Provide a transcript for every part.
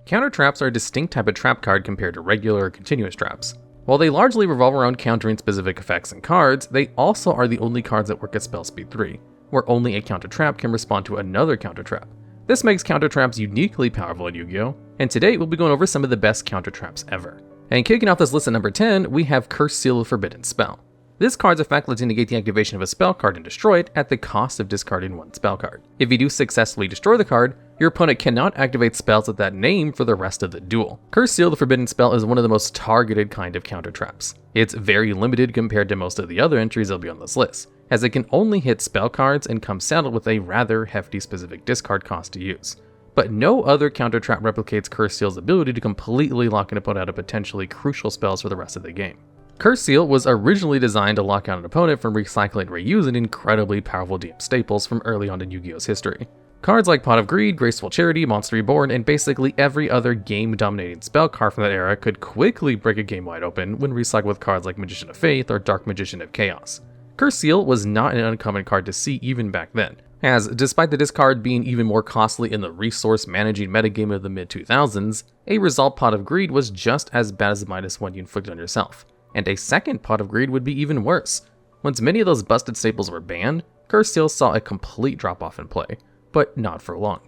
Counter traps are a distinct type of trap card compared to regular or continuous traps. While they largely revolve around countering specific effects and cards, they also are the only cards that work at spell speed 3, where only a counter trap can respond to another counter trap. This makes counter traps uniquely powerful in Yu-Gi-Oh! And today we'll be going over some of the best counter traps ever. And kicking off this list at number 10, we have Cursed Seal of Forbidden Spell. This card's effect lets you negate the activation of a spell card and destroy it at the cost of discarding one spell card. If you do successfully destroy the card, your opponent cannot activate spells with that name for the rest of the duel. Cursed Seal of the Forbidden Spell is one of the most targeted kind of counter traps. It's very limited compared to most of the other entries that'll be on this list, as it can only hit spell cards and comes saddled with a rather hefty specific discard cost to use. But no other counter trap replicates Cursed Seal's ability to completely lock an opponent out of potentially crucial spells for the rest of the game. Cursed Seal was originally designed to lock out an opponent from recycling and reusing incredibly powerful DM staples from early on in Yu-Gi-Oh's history. Cards like Pot of Greed, Graceful Charity, Monster Reborn, and basically every other game-dominating spell card from that era could quickly break a game wide open when recycled with cards like Magician of Faith or Dark Magician of Chaos. Cursed Seal was not an uncommon card to see even back then, as despite the discard being even more costly in the resource managing metagame of the mid-2000s, a Resolve Pot of Greed was just as bad as the -1 you inflicted on yourself. And a second Pot of Greed would be even worse. Once many of those busted staples were banned, Cursed Seal saw a complete drop-off in play, but not for long.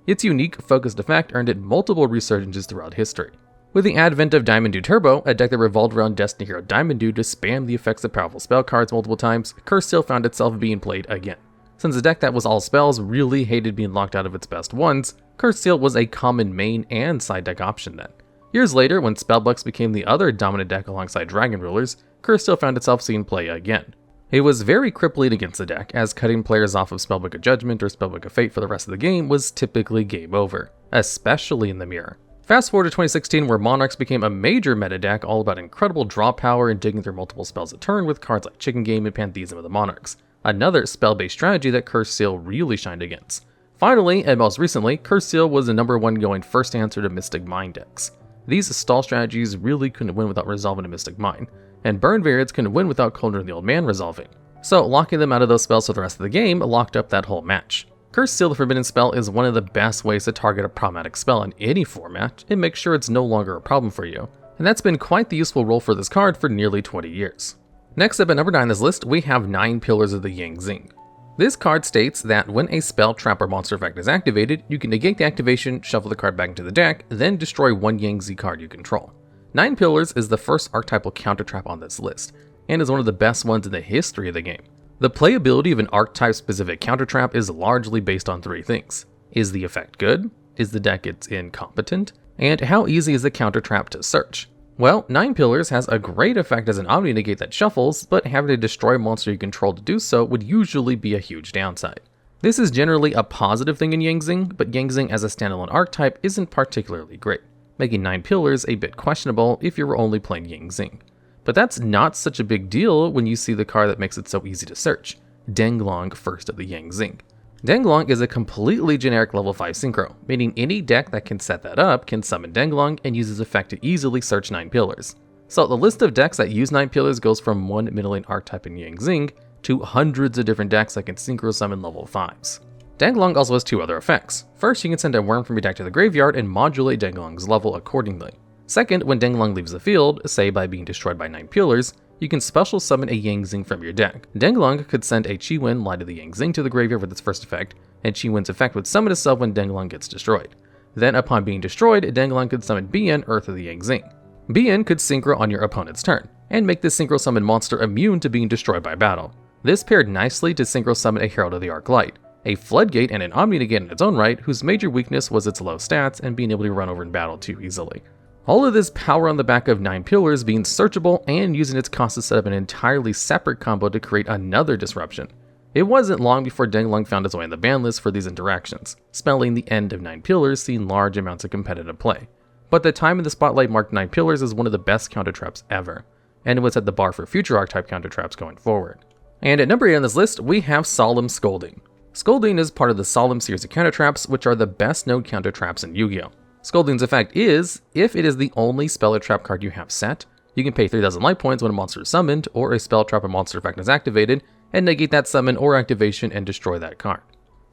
Its unique, focused effect earned it multiple resurgences throughout history. With the advent of Diamond Do Turbo, a deck that revolved around Destiny Hero Diamond Do to spam the effects of powerful spell cards multiple times, Cursed Seal found itself being played again. Since a deck that was all spells really hated being locked out of its best ones, Cursed Seal was a common main and side deck option then. Years later, when Spellbooks became the other dominant deck alongside Dragon Rulers, Cursed Seal found itself seeing play again. It was very crippling against the deck, as cutting players off of Spellbook of Judgment or Spellbook of Fate for the rest of the game was typically game over, especially in the mirror. Fast forward to 2016, where Monarchs became a major meta deck all about incredible draw power and digging through multiple spells a turn with cards like Chicken Game and Pantheism of the Monarchs, another spell-based strategy that Cursed Seal really shined against. Finally, and most recently, Cursed Seal was the #1 going first answer to Mystic Mind decks. These stall strategies really couldn't win without resolving a Mystic Mind, and burn variants couldn't win without Cauldron of the Old Man resolving. So locking them out of those spells for the rest of the game locked up that whole match. Cursed Seal the Forbidden Spell is one of the best ways to target a problematic spell in any format and make sure it's no longer a problem for you, and that's been quite the useful role for this card for nearly 20 years. Next up at number 9 on this list, we have 9 Pillars of the Yang Zing. This card states that when a spell, trap, or monster effect is activated, you can negate the activation, shuffle the card back into the deck, then destroy one Yang Z card you control. 9 Pillars is the first archetypal counter trap on this list, and is one of the best ones in the history of the game. The playability of an archetype-specific counter trap is largely based on 3 things. Is the effect good? Is the deck incompetent? And how easy is the counter trap to search? Well, 9 Pillars has a great effect as an Omni Negate that shuffles, but having to destroy a monster you control to do so would usually be a huge downside. This is generally a positive thing in Yang Zing, but Yang Zing as a standalone archetype isn't particularly great, making 9 Pillars a bit questionable if you were only playing Yang Zing. But that's not such a big deal when you see the card that makes it so easy to search, Denglong, first of the Yang Zing. Denglong is a completely generic level 5 synchro, meaning any deck that can set that up can summon Denglong and use its effect to easily search 9 Pillars. So the list of decks that use 9 Pillars goes from one middle-lane archetype in Yang Zing to hundreds of different decks that can synchro summon level 5s. Denglong also has 2 other effects. First, you can send a worm from your deck to the graveyard and modulate Denglong's level accordingly. Second, when Denglong leaves the field, say by being destroyed by 9 Pillars, you can special summon a Yang Zing from your deck. Denglong could send a Chi-Wen Light of the Yang Zing to the graveyard with its first effect, and Chi-Wen's effect would summon itself when Denglong gets destroyed. Then upon being destroyed, Denglong could summon Bien, Earth of the Yang Zing. Bien could synchro on your opponent's turn, and make this synchro summon monster immune to being destroyed by battle. This paired nicely to synchro summon a Herald of the Arc Light, a Floodgate and an Omni Negate in its own right, whose major weakness was its low stats and being able to run over in battle too easily. All of this power on the back of 9 Pillars being searchable and using its cost to set up an entirely separate combo to create another disruption. It wasn't long before Denglong found its way on the ban list for these interactions, spelling the end of 9 Pillars seeing large amounts of competitive play. But the time in the spotlight marked 9 Pillars as one of the best counter traps ever, and it would set the bar for future archetype counter traps going forward. And at number 8 on this list, we have Solemn Scolding. Scolding is part of the Solemn series of counter traps, which are the best known counter traps in Yu-Gi-Oh! Scolding's effect is, if it is the only spell or trap card you have set, you can pay 3,000 life points when a monster is summoned, or a spell, trap, or monster effect is activated, and negate that summon or activation and destroy that card.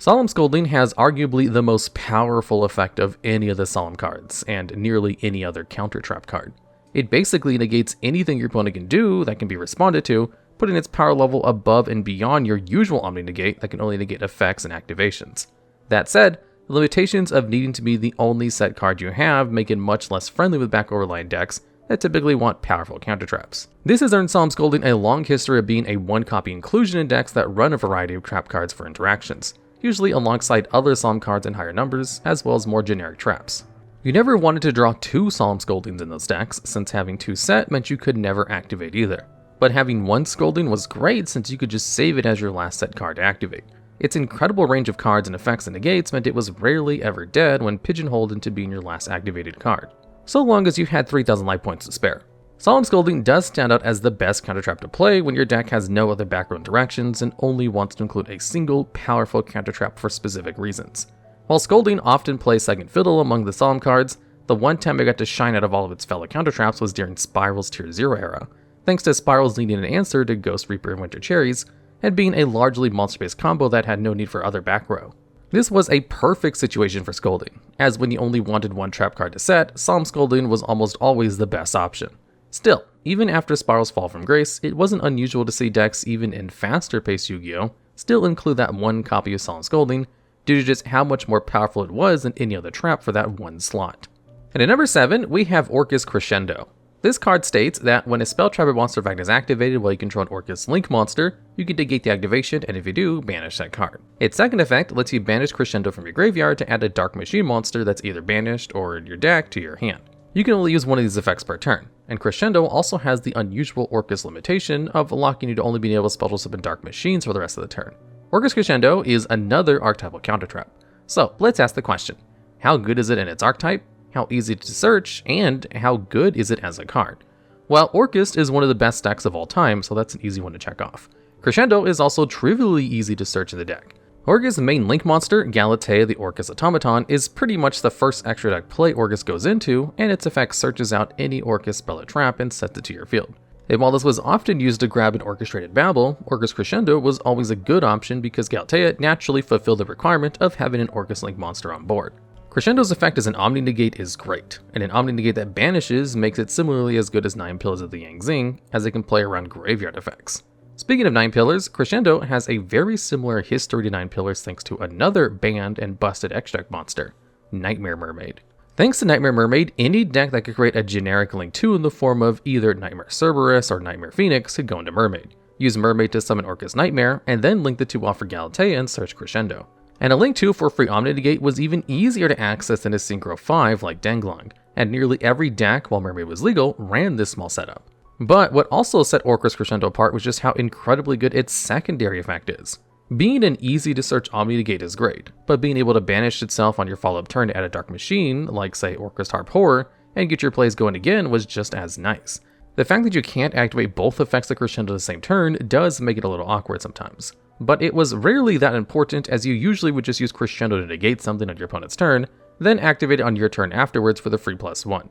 Solemn Scolding has arguably the most powerful effect of any of the Solemn cards, and nearly any other counter trap card. It basically negates anything your opponent can do that can be responded to, putting its power level above and beyond your usual Omni-Negate that can only negate effects and activations. That said, the limitations of needing to be the only set card you have make it much less friendly with back overline decks that typically want powerful counter traps. This has earned Solemn Scolding a long history of being a one-copy inclusion in decks that run a variety of trap cards for interactions, usually alongside other Solemn cards in higher numbers, as well as more generic traps. You never wanted to draw 2 Solemn Scoldings in those decks, since having 2 set meant you could never activate either. But having 1 Scolding was great since you could just save it as your last set card to activate. Its incredible range of cards and effects and negates meant it was rarely ever dead when pigeonholed into being your last activated card, so long as you had 3,000 life points to spare. Solemn Scolding does stand out as the best counter trap to play when your deck has no other back row interactions and only wants to include a single powerful counter trap for specific reasons. While Scolding often plays second fiddle among the Solemn cards, the one time it got to shine out of all of its fellow counter traps was during Spiral's Tier 0 era, thanks to Spiral's needing an answer to Ghost Reaper and Winter Cherries, and being a largely monster-based combo that had no need for other back row. This was a perfect situation for Scolding, as when you only wanted 1 trap card to set, Solemn Scolding was almost always the best option. Still, even after Spiral's fall from grace, it wasn't unusual to see decks even in faster-paced Yu-Gi-Oh! Still include that 1 copy of Solemn Scolding, due to just how much more powerful it was than any other trap for that 1 slot. And at number 7, we have Orcust Crescendo. This card states that when a spell trap or monster effect is activated while you control an Orcust Link monster, you can negate the activation, and if you do, banish that card. Its second effect lets you banish Crescendo from your graveyard to add a Dark Machine monster that's either banished or in your deck to your hand. You can only use one of these effects per turn, and Crescendo also has the unusual Orcust limitation of locking you to only being able to spell summon Dark Machines for the rest of the turn. Orcust Crescendo is another archetypal counter trap. So let's ask the question, how good is it in its archetype? How easy to search, and how good is it as a card? Well, Orcust is one of the best decks of all time, so that's an easy one to check off. Crescendo is also trivially easy to search in the deck. Orcust's main link monster, Galatea the Orcust Automaton, is pretty much the first extra deck play Orcust goes into, and its effect searches out any Orcust spell or trap and sets it to your field. And while this was often used to grab an orchestrated babble, Orcust Crescendo was always a good option because Galatea naturally fulfilled the requirement of having an Orcust link monster on board. Crescendo's effect as an Omni-Negate is great, and an Omni-Negate that banishes makes it similarly as good as 9 Pillars of the Yang Zing, as it can play around graveyard effects. Speaking of 9 Pillars, Crescendo has a very similar history to 9 Pillars thanks to another banned and busted extract monster, Nightmare Mermaid. Thanks to Nightmare Mermaid, any deck that could create a generic Link 2 in the form of either Nightmare Cerberus or Nightmare Phoenix could go into Mermaid, use Mermaid to summon Orcust Nightmare, and then link the 2 off for Galatea and search Crescendo. And a Link 2 for free Omni-Negate was even easier to access than a Synchro 5 like Denglong, and nearly every deck, while Mermaid was legal, ran this small setup. But what also set Orcust Crescendo apart was just how incredibly good its secondary effect is. Being an easy to search Omni-Negate is great, but being able to banish itself on your follow-up turn to add a Dark Machine, like say Orcust Harp Horror, and get your plays going again was just as nice. The fact that you can't activate both effects of Crescendo the same turn does make it a little awkward sometimes. But it was rarely that important, as you usually would just use Crescendo to negate something on your opponent's turn, then activate it on your turn afterwards for the free +1.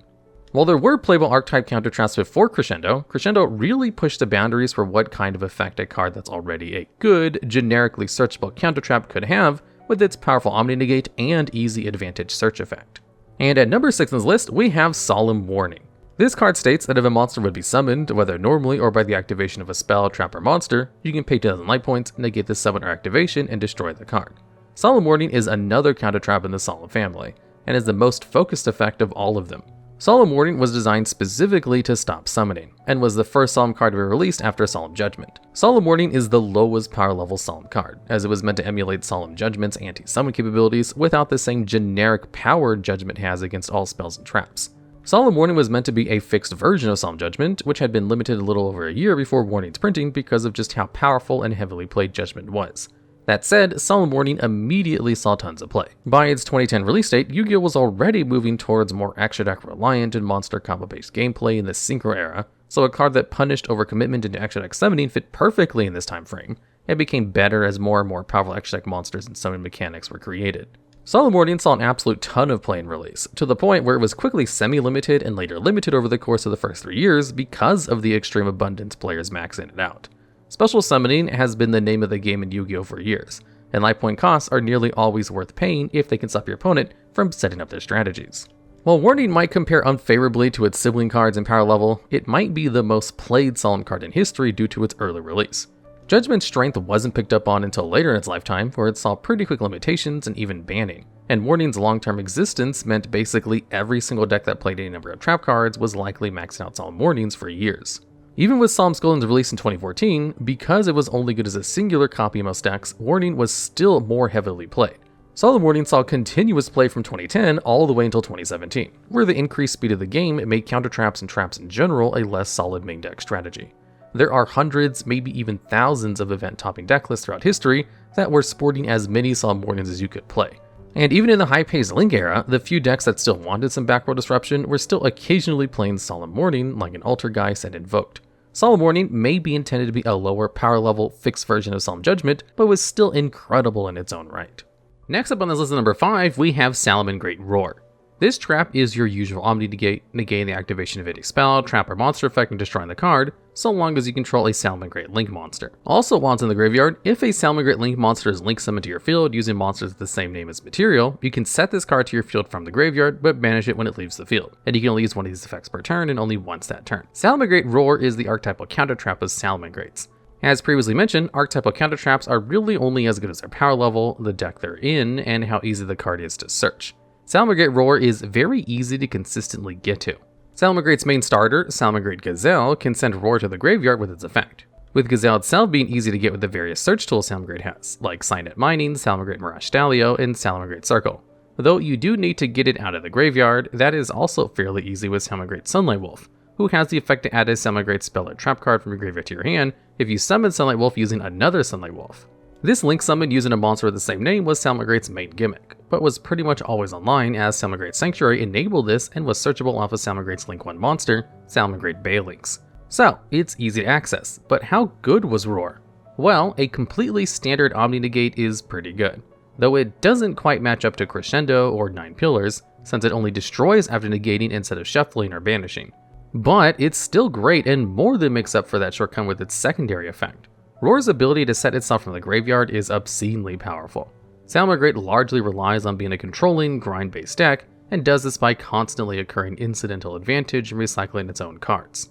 While there were playable archetype counter traps before Crescendo, Crescendo really pushed the boundaries for what kind of effect a card that's already a good, generically searchable counter trap could have with its powerful Omni-Negate and easy advantage search effect. And at number 6 on this list, we have Solemn Warning. This card states that if a monster would be summoned, whether normally or by the activation of a spell, trap, or monster, you can pay 2,000 life points, negate the summon or activation, and destroy the card. Solemn Warning is another counter trap in the Solemn family, and is the most focused effect of all of them. Solemn Warning was designed specifically to stop summoning, and was the first Solemn card to be released after Solemn Judgement. Solemn Warning is the lowest power level Solemn card, as it was meant to emulate Solemn Judgment's anti-summon capabilities without the same generic power Judgment has against all spells and traps. Solemn Warning was meant to be a fixed version of Solemn Judgement, which had been limited a little over a year before Warning's printing because of just how powerful and heavily played Judgment was. That said, Solemn Warning immediately saw tons of play. By its 2010 release date, Yu-Gi-Oh! Was already moving towards more extra deck reliant and monster combo-based gameplay in the Synchro era, so a card that punished overcommitment into extra deck summoning fit perfectly in this time frame, and became better as more and more powerful extra deck monsters and summon mechanics were created. Solemn Warning saw an absolute ton of play in release, to the point where it was quickly semi-limited and later limited over the course of the first 3 years because of the extreme abundance players maxing it out. Special summoning has been the name of the game in Yu-Gi-Oh! For years, and life point costs are nearly always worth paying if they can stop your opponent from setting up their strategies. While Warning might compare unfavorably to its sibling cards in power level, it might be the most played Solemn card in history due to its early release. Judgment's strength wasn't picked up on until later in its lifetime, where it saw pretty quick limitations and even banning, and Warning's long-term existence meant basically every single deck that played any number of trap cards was likely maxing out Solemn Warnings for years. Even with Solemn Scolding's release in 2014, because it was only good as a singular copy in most decks, Warning was still more heavily played. Solemn Warning saw continuous play from 2010 all the way until 2017, where the increased speed of the game made counter traps and traps in general a less solid main deck strategy. There are hundreds, maybe even thousands of event-topping deck lists throughout history that were sporting as many Solemn Warnings as you could play. And even in the high-paced Link era, the few decks that still wanted some backrow disruption were still occasionally playing Solemn Warning like an Altergeist and Invoked. Solemn Warning may be intended to be a lower power level fixed version of Solemn Judgement, but was still incredible in its own right. Next up on this list at number 5, we have Salamangreat Roar. This trap is your usual Omni-Negate, negating the activation of any spell, trap, or monster effect and destroying the card, so long as you control a Salamangreat Link monster. Also, while it's in the graveyard, if a Salamangreat Link monster is link summoned to your field using monsters with the same name as material, you can set this card to your field from the graveyard, but banish it when it leaves the field, and you can only use one of these effects per turn and only once that turn. Salamangreat Roar is the archetypal counter trap of Salamangrates. As previously mentioned, archetypal counter traps are really only as good as their power level, the deck they're in, and how easy the card is to search. Salamangreat Roar is very easy to consistently get to. Salamangrate's main starter, Salamangreat Gazelle, can send Roar to the graveyard with its effect, with Gazelle itself being easy to get with the various search tools Salamangreat has, like Signet Mining, Salamangreat Mirage Stalio, and Salamangreat Circle. Though you do need to get it out of the graveyard, that is also fairly easy with Salamangreat Sunlight Wolf, who has the effect to add a Salamangreat spell or trap card from your graveyard to your hand if you summon Sunlight Wolf using another Sunlight Wolf. This link summon using a monster with the same name was Salamangrate's main gimmick, but was pretty much always online as Salamangreat Sanctuary enabled this and was searchable off of Salamangrate's Link 1 monster, Salamangreat Baelinks. So, it's easy to access, but how good was Roar? Well, a completely standard Omni-Negate is pretty good, though it doesn't quite match up to Crescendo or 9 Pillars, since it only destroys after negating instead of shuffling or banishing. But it's still great and more than makes up for that shortcoming with its secondary effect. Roar's ability to set itself from the graveyard is obscenely powerful. Salamangreat largely relies on being a controlling, grind-based deck, and does this by constantly occurring incidental advantage and recycling its own cards.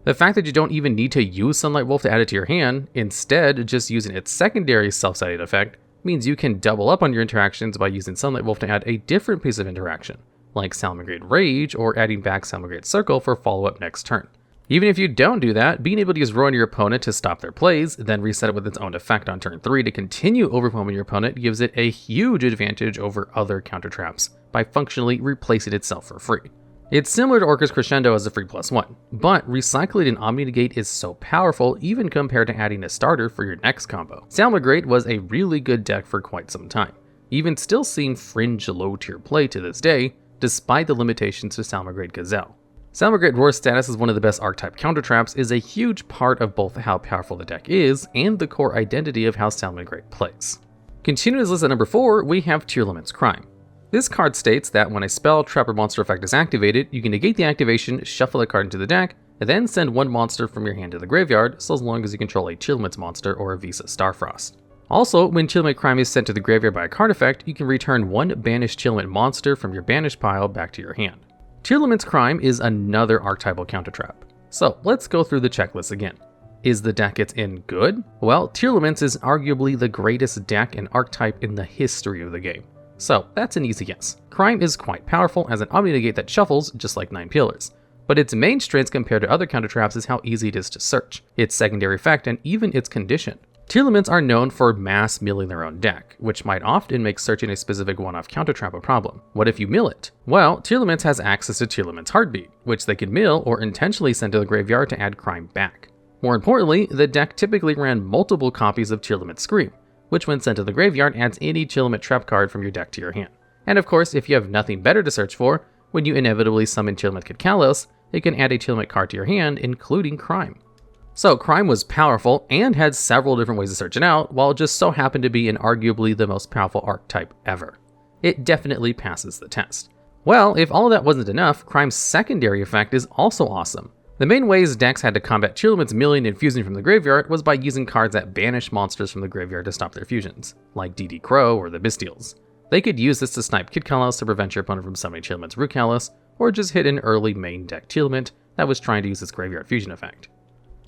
The fact that you don't even need to use Sunlight Wolf to add it to your hand, instead just using its secondary self-sided effect, means you can double up on your interactions by using Sunlight Wolf to add a different piece of interaction, like Salamangreat Rage or adding back Salamangreat Circle for follow-up next turn. Even if you don't do that, being able to use Roar on your opponent to stop their plays, then reset it with its own effect on turn 3 to continue overwhelming your opponent gives it a huge advantage over other counter traps by functionally replacing itself for free. It's similar to Orcust Crescendo as a free +1, but recycling an Omni-Negate is so powerful even compared to adding a starter for your next combo. Salamangreat was a really good deck for quite some time, even still seeing fringe low-tier play to this day, despite the limitations to Salamangreat Gazelle. Salamangreat Roar's status as one of the best archetype counter traps is a huge part of both how powerful the deck is and the core identity of how Salamangreat plays. Continuing this list at number 4, we have Tearlaments Cryme. This card states that when a spell, trap, or monster effect is activated, you can negate the activation, shuffle the card into the deck, and then send one monster from your hand to the graveyard, so as long as you control a Tearlaments monster or a Visa Starfrost. Also, when Tearlaments Cryme is sent to the graveyard by a card effect, you can return one banished Tearlament monster from your banished pile back to your hand. Tearlaments Cryme is another archetypal counter trap. So let's go through the checklist again. Is the deck it's in good? Well, Tearlaments is arguably the greatest deck and archetype in the history of the game. So that's an easy yes. Cryme is quite powerful as an Omni-Negate that shuffles just like 9 Pillars. But its main strength compared to other counter traps is how easy it is to search, its secondary effect, and even its condition. Tearlaments are known for mass milling their own deck, which might often make searching a specific one-off counter trap a problem. What if you mill it? Well, Tearlaments has access to Tearlaments Heartbeat, which they can mill or intentionally send to the graveyard to add Cryme back. More importantly, the deck typically ran multiple copies of Tearlaments Scream, which when sent to the graveyard adds any Tearlament trap card from your deck to your hand. And of course, if you have nothing better to search for, when you inevitably summon Tearlament Kalos, it can add a Tearlament card to your hand, including Cryme. So Cryme was powerful and had several different ways to search it out, while it just so happened to be an arguably the most powerful archetype ever. It definitely passes the test. Well, if all of that wasn't enough, Cryme's secondary effect is also awesome. The main ways decks had to combat Tearlaments milling and fusing from the graveyard was by using cards that banish monsters from the graveyard to stop their fusions, like DD Crow or the Bystials. They could use this to snipe Kid Kalos to prevent your opponent from summoning Tearlaments Root Kalos, or just hit an early main deck Tearlament that was trying to use its graveyard fusion effect.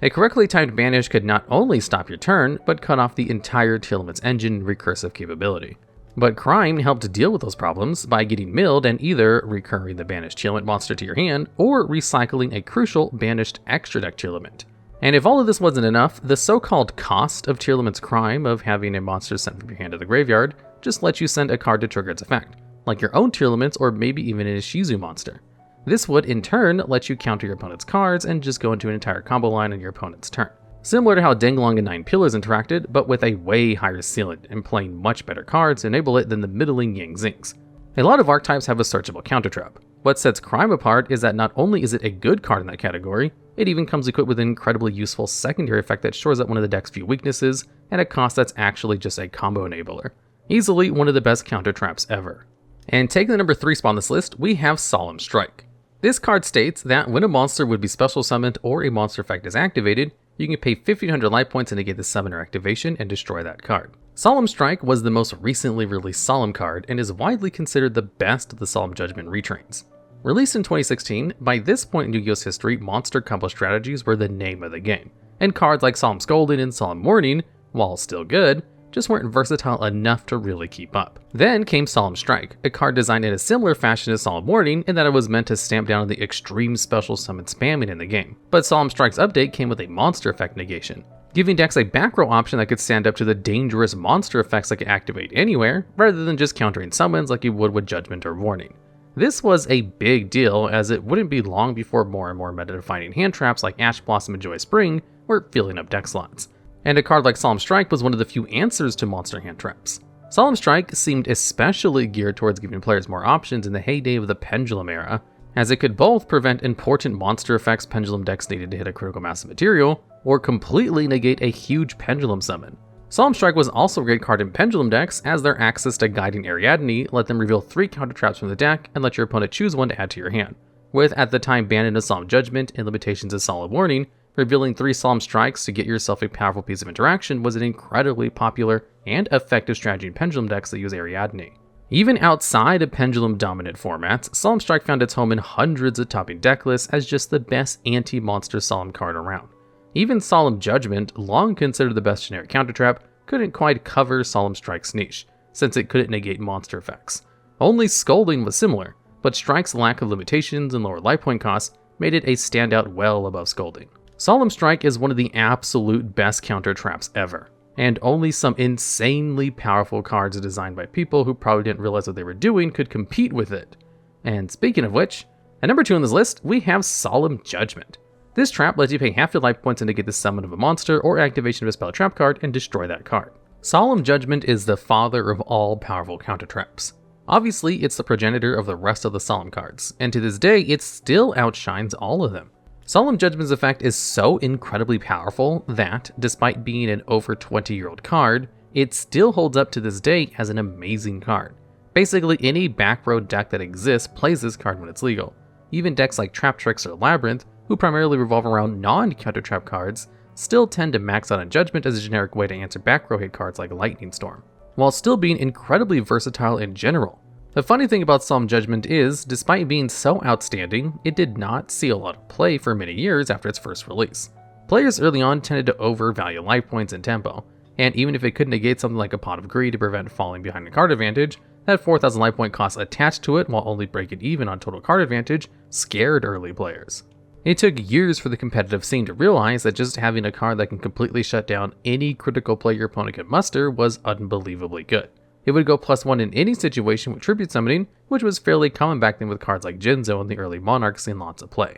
A correctly timed banish could not only stop your turn, but cut off the entire Tearlaments engine recursive capability. But Cryme helped deal with those problems by getting milled and either recurring the banished Tearlament monster to your hand, or recycling a crucial banished extra deck Tearlament. And if all of this wasn't enough, the so-called cost of Tearlaments Cryme of having a monster sent from your hand to the graveyard just lets you send a card to trigger its effect, like your own Tearlaments or maybe even an Ishizu monster. This would, in turn, let you counter your opponent's cards and just go into an entire combo line on your opponent's turn. Similar to how Danglong and 9 Pillars interacted, but with a way higher ceiling and playing much better cards to enable it than the middling Yang Zings. A lot of archetypes have a searchable counter trap. What sets Cryme apart is that not only is it a good card in that category, it even comes equipped with an incredibly useful secondary effect that shores up one of the deck's few weaknesses at a cost that's actually just a combo enabler. Easily one of the best counter traps ever. And taking the number 3 spot on this list, we have Solemn Strike. This card states that when a monster would be special summoned or a monster effect is activated, you can pay 1500 life points and negate the summon or activation and destroy that card. Solemn Strike was the most recently released Solemn card and is widely considered the best of the Solemn Judgement retrains. Released in 2016, by this point in Yu-Gi-Oh's history, monster combo strategies were the name of the game, and cards like Solemn Scolding and Solemn Warning, while still good, just weren't versatile enough to really keep up. Then came Solemn Strike, a card designed in a similar fashion as Solemn Warning in that it was meant to stamp down the extreme special summon spamming in the game. But Solemn Strike's update came with a monster effect negation, giving decks a back row option that could stand up to the dangerous monster effects that could activate anywhere, rather than just countering summons like you would with Judgment or Warning. This was a big deal, as it wouldn't be long before more and more meta-defining hand traps like Ash Blossom and Joy Spring were filling up deck slots. And a card like Solemn Strike was one of the few answers to monster hand traps. Solemn Strike seemed especially geared towards giving players more options in the heyday of the Pendulum era, as it could both prevent important monster effects Pendulum decks needed to hit a critical mass of material, or completely negate a huge Pendulum summon. Solemn Strike was also a great card in Pendulum decks, as their access to Guiding Ariadne let them reveal 3 counter traps from the deck and let your opponent choose one to add to your hand, with at the time banned in Solemn Judgement and limitations of Solemn Warning. Revealing 3 Solemn Strikes to get yourself a powerful piece of interaction was an incredibly popular and effective strategy in Pendulum decks that use Ariadne. Even outside of Pendulum-dominant formats, Solemn Strike found its home in hundreds of topping deck lists as just the best anti-monster Solemn card around. Even Solemn Judgement, long considered the best generic counter trap, couldn't quite cover Solemn Strike's niche, since it couldn't negate monster effects. Only Scolding was similar, but Strike's lack of limitations and lower life point costs made it a standout well above Scolding. Solemn Strike is one of the absolute best counter traps ever, and only some insanely powerful cards designed by people who probably didn't realize what they were doing could compete with it. And speaking of which, at number 2 on this list, we have Solemn Judgement. This trap lets you pay half your life points and negate the summon of a monster or activation of a spell trap card and destroy that card. Solemn Judgement is the father of all powerful counter traps. Obviously, it's the progenitor of the rest of the Solemn cards, and to this day, it still outshines all of them. Solemn Judgment's effect is so incredibly powerful that, despite being an over 20-year-old card, it still holds up to this day as an amazing card. Basically, any back row deck that exists plays this card when it's legal. Even decks like Trap Tricks or Labyrinth, who primarily revolve around non-counter trap cards, still tend to max out on Judgment as a generic way to answer back row hit cards like Lightning Storm, while still being incredibly versatile in general. The funny thing about Solemn Judgement is, despite being so outstanding, it did not see a lot of play for many years after its first release. Players early on tended to overvalue life points and tempo, and even if it could negate something like a Pot of Greed to prevent falling behind a card advantage, that 4,000 life point cost attached to it while only breaking even on total card advantage scared early players. It took years for the competitive scene to realize that just having a card that can completely shut down any critical play your opponent could muster was unbelievably good. It would go +1 in any situation with Tribute Summoning, which was fairly common back then with cards like Jinzo and the early Monarchs seeing lots of play.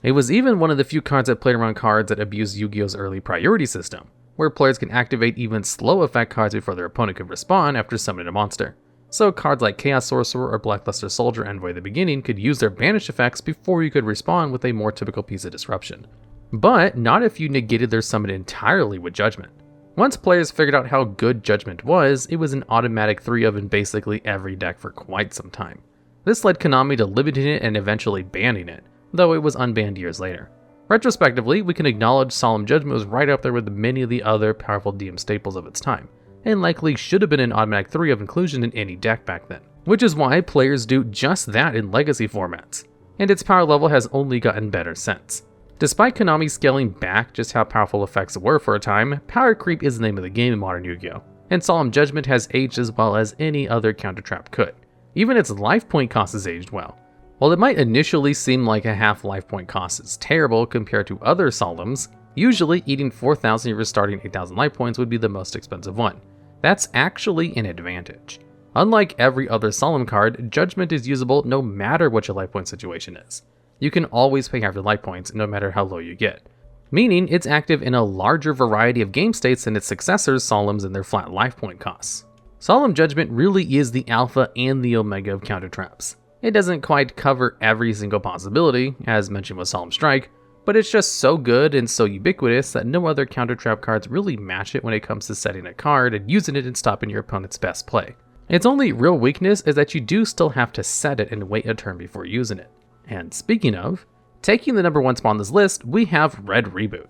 It was even one of the few cards that played around cards that abused Yu-Gi-Oh's early priority system, where players can activate even slow effect cards before their opponent could respond after summoning a monster. So cards like Chaos Sorcerer or Blackluster Soldier Envoy at the beginning could use their banish effects before you could respond with a more typical piece of disruption. But not if you negated their summon entirely with Judgment. Once players figured out how good Judgment was, it was an automatic 3 of in basically every deck for quite some time. This led Konami to limiting it and eventually banning it, though it was unbanned years later. Retrospectively, we can acknowledge Solemn Judgement was right up there with many of the other powerful DM staples of its time, and likely should have been an automatic 3 of inclusion in any deck back then, which is why players do just that in legacy formats, and its power level has only gotten better since. Despite Konami scaling back just how powerful effects were for a time, power creep is the name of the game in modern Yu-Gi-Oh!, and Solemn Judgement has aged as well as any other counter trap could. Even its life point cost has aged well. While it might initially seem like a half life point cost is terrible compared to other Solemns, usually eating 4,000 of your starting 8,000 life points would be the most expensive one. That's actually an advantage. Unlike every other Solemn card, Judgment is usable no matter what your life point situation is. You can always pay half your life points no matter how low you get, meaning it's active in a larger variety of game states than its successors Solemns and their flat life point costs. Solemn Judgement really is the alpha and the omega of counter traps. It doesn't quite cover every single possibility, as mentioned with Solemn Strike, but it's just so good and so ubiquitous that no other counter trap cards really match it when it comes to setting a card and using it and stopping your opponent's best play. Its only real weakness is that you do still have to set it and wait a turn before using it. And speaking of, taking the number 1 spot on this list, we have Red Reboot.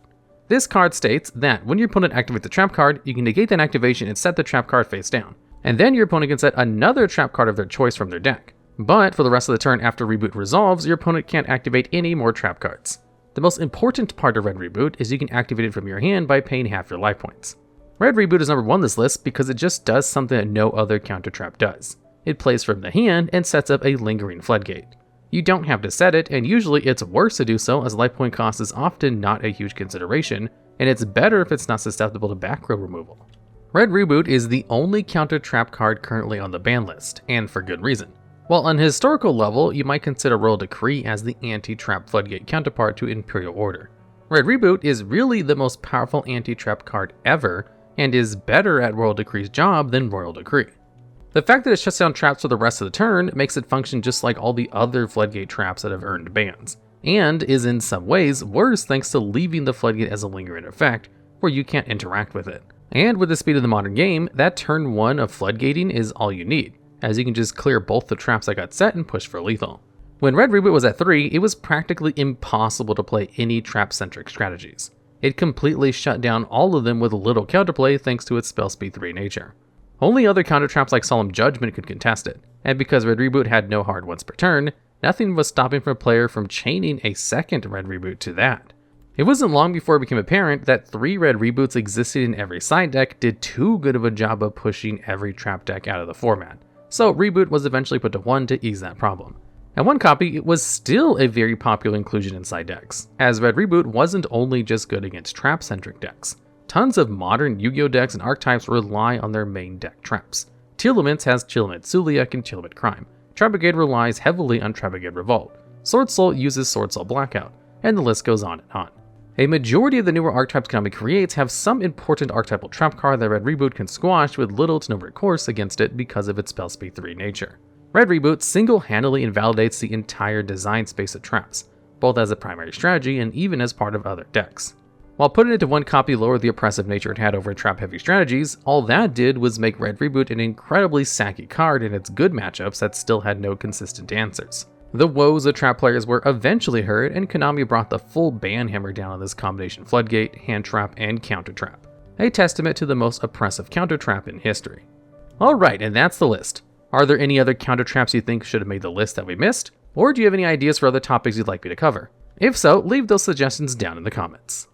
This card states that when your opponent activates a trap card, you can negate that activation and set the trap card face down, and then your opponent can set another trap card of their choice from their deck. But for the rest of the turn after Reboot resolves, your opponent can't activate any more trap cards. The most important part of Red Reboot is you can activate it from your hand by paying half your life points. Red Reboot is number 1 on this list because it just does something that no other counter trap does. It plays from the hand and sets up a lingering floodgate. You don't have to set it, and usually it's worse to do so as life point cost is often not a huge consideration, and it's better if it's not susceptible to back row removal. Red Reboot is the only counter trap card currently on the ban list, and for good reason. While on a historical level, you might consider Royal Decree as the anti-trap floodgate counterpart to Imperial Order. Red Reboot is really the most powerful anti-trap card ever, and is better at Royal Decree's job than Royal Decree. The fact that it shuts down traps for the rest of the turn makes it function just like all the other floodgate traps that have earned bans, and is in some ways worse thanks to leaving the floodgate as a lingering effect, where you can't interact with it. And with the speed of the modern game, that turn 1 of floodgating is all you need, as you can just clear both the traps that got set and push for lethal. When Red Reboot was at 3, it was practically impossible to play any trap-centric strategies. It completely shut down all of them with little counterplay thanks to its spell speed 3 nature. Only other counter traps like Solemn Judgement could contest it, and because Red Reboot had no hard ones per turn, nothing was stopping a player from chaining a second Red Reboot to that. It wasn't long before it became apparent that 3 Red Reboots existed in every side deck did too good of a job of pushing every trap deck out of the format, so Reboot was eventually put to 1 to ease that problem. At 1 copy, it was still a very popular inclusion in side decks, as Red Reboot wasn't only just good against trap-centric decks. Tons of modern Yu-Gi-Oh! Decks and archetypes rely on their main deck traps. Tearlaments has Tearlaments Suliak and Tearlaments Cryme. Trapagade relies heavily on Trapagade Revolve. Sword Soul uses Sword Soul Blackout, and the list goes on and on. A majority of the newer archetypes Konami creates have some important archetypal trap card that Red Reboot can squash with little to no recourse against it because of its spell speed 3 nature. Red Reboot single-handedly invalidates the entire design space of traps, both as a primary strategy and even as part of other decks. While putting it to 1 copy lowered the oppressive nature it had over trap-heavy strategies, all that did was make Red Reboot an incredibly sacky card in its good matchups that still had no consistent answers. The woes of trap players were eventually heard, and Konami brought the full ban hammer down on this combination floodgate, hand trap, and counter trap, a testament to the most oppressive counter trap in history. Alright, and that's the list. Are there any other counter traps you think should have made the list that we missed? Or do you have any ideas for other topics you'd like me to cover? If so, leave those suggestions down in the comments.